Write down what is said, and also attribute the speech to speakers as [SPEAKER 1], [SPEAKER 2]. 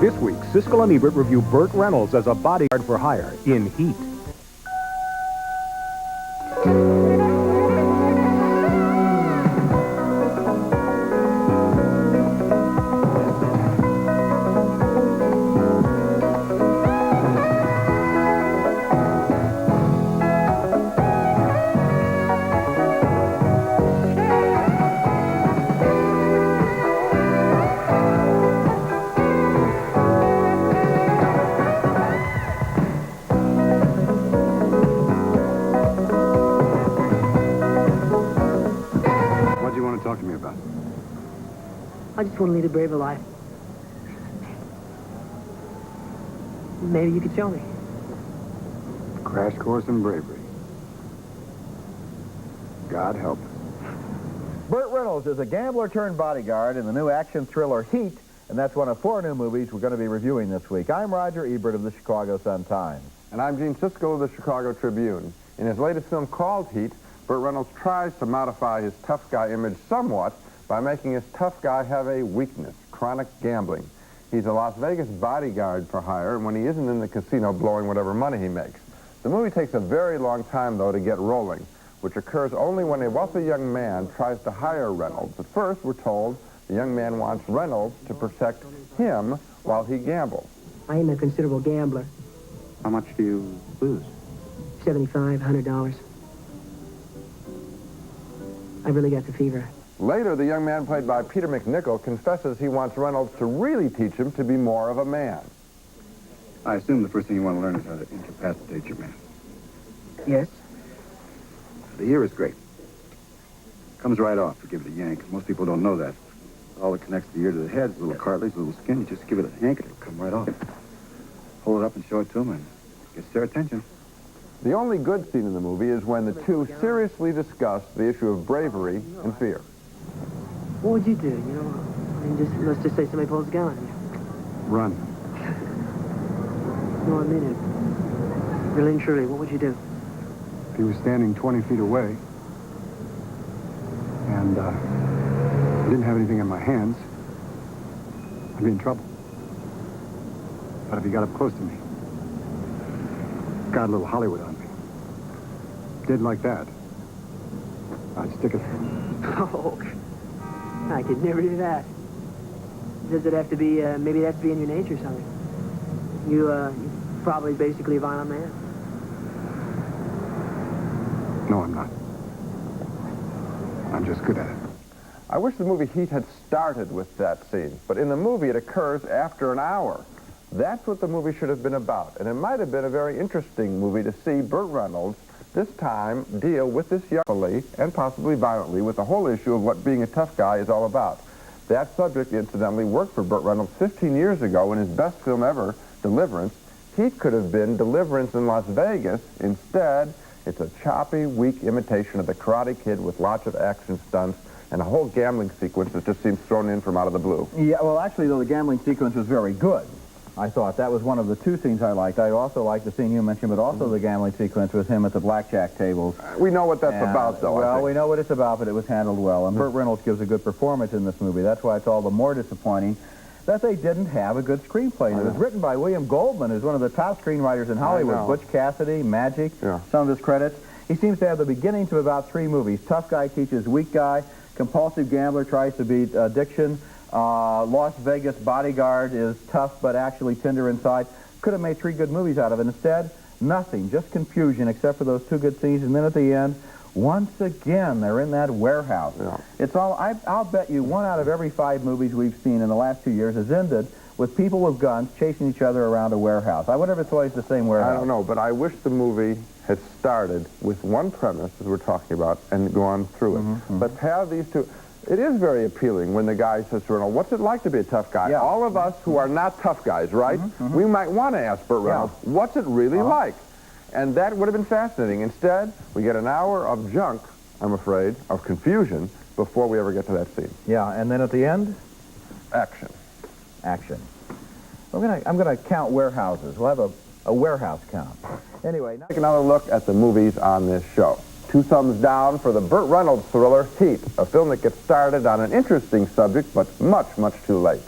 [SPEAKER 1] This week, Siskel and Ebert review Burt Reynolds as a bodyguard for hire in Heat.
[SPEAKER 2] Talk to me about it.
[SPEAKER 3] I just want to lead a braver life. Maybe you could show me.
[SPEAKER 2] Crash course in bravery. God help us.
[SPEAKER 4] Burt Reynolds is a gambler turned bodyguard in the new action thriller Heat, and that's one of 4 new movies we're going to be reviewing this week. I'm Roger Ebert of the Chicago Sun-Times.
[SPEAKER 5] And I'm Gene Siskel of the Chicago Tribune. In his latest film called Heat, Burt Reynolds tries to modify his tough guy image somewhat by making his tough guy have a weakness, chronic gambling. He's a Las Vegas bodyguard for hire when he isn't in the casino blowing whatever money he makes. The movie takes a very long time, though, to get rolling, which occurs only when a wealthy young man tries to hire Reynolds. At first, we're told the young man wants Reynolds to protect him while he gambles.
[SPEAKER 3] I am a considerable gambler.
[SPEAKER 2] How much do you lose?
[SPEAKER 3] $75, $100. I really got the fever.
[SPEAKER 5] Later, the young man played by Peter MacNicol confesses he wants Reynolds to really teach him to be more of a man.
[SPEAKER 2] I assume the first thing you want to learn is how to incapacitate your man.
[SPEAKER 3] Yes?
[SPEAKER 2] The ear is great. Comes right off, to give it a yank. Most people don't know that. All that connects the ear to the head is a little cartilage, a little skin. You just give it a yank, it'll come right off. Hold it up and show it to them, and it gets their attention.
[SPEAKER 5] The only good scene in the movie is when the two seriously discuss the issue of bravery and fear.
[SPEAKER 3] What would you do, you know? I mean, let's just say somebody pulls a gun on you.
[SPEAKER 2] Run.
[SPEAKER 3] No, I mean it. Really and truly, what would you do?
[SPEAKER 2] If he was standing 20 feet away and didn't have anything in my hands, I'd be in trouble. But if he got up close to me, got a little Hollywood on me, did like that, I'd stick it.
[SPEAKER 3] Oh, I could never do that. Does it have to be, maybe it has to be in your nature or something? You're probably basically a violent man.
[SPEAKER 2] No, I'm not. I'm just good at it.
[SPEAKER 5] I wish the movie Heat had started with that scene, but in the movie it occurs after an hour. That's what the movie should have been about, and it might have been a very interesting movie to see Burt Reynolds this time deal with this youngly and possibly violently with the whole issue of what being a tough guy is all about. That subject, incidentally, worked for Burt Reynolds 15 years ago in his best film ever, Deliverance. Heat could have been Deliverance in Las Vegas. Instead, it's a choppy, weak imitation of The Karate Kid with lots of action stunts and a whole gambling sequence that just seems thrown in from out of the blue.
[SPEAKER 4] Yeah, well, actually, though, the gambling sequence was very good. I thought that was one of the 2 scenes I liked. I also liked the scene you mentioned, but also the gambling sequence with him at the blackjack tables.
[SPEAKER 5] We know what that's about, though,
[SPEAKER 4] Well, we know what it's about, but it was handled well. And Burt Reynolds gives a good performance in this movie. That's why it's all the more disappointing that they didn't have a good screenplay. And it was written by William Goldman, who's one of the top screenwriters in Hollywood. Butch Cassidy, Magic, some of his credits. He seems to have the beginnings of about 3 movies. Tough guy teaches weak guy. Compulsive gambler tries to beat addiction. Las Vegas bodyguard is tough but actually tender inside. Could have made 3 good movies out of it. Instead, nothing, just confusion except for those 2 good scenes. And then at the end, once again, they're in that warehouse. It's all, I'll bet you 1 out of every 5 movies we've seen in the last 2 years has ended with people with guns chasing each other around a warehouse. I wonder if it's always the same warehouse.
[SPEAKER 5] I don't know, but I wish the movie had started with one premise, as we're talking about, and gone through it. But have these 2... It is very appealing when the guy says to Reynolds, what's it like to be a tough guy?
[SPEAKER 4] Yeah.
[SPEAKER 5] All of us who are not tough guys, right? We might want to ask Burt Reynolds, what's it really like? And that would have been fascinating. Instead, we get an hour of junk, I'm afraid, of confusion, before we ever get to that scene.
[SPEAKER 4] Yeah, and then at the end?
[SPEAKER 5] Action.
[SPEAKER 4] Action. I'm gonna count warehouses. We'll have a warehouse count. Anyway,
[SPEAKER 5] Take another look at the movies on this show. 2 thumbs down for the Burt Reynolds thriller Heat, a film that gets started on an interesting subject, but much, much too late.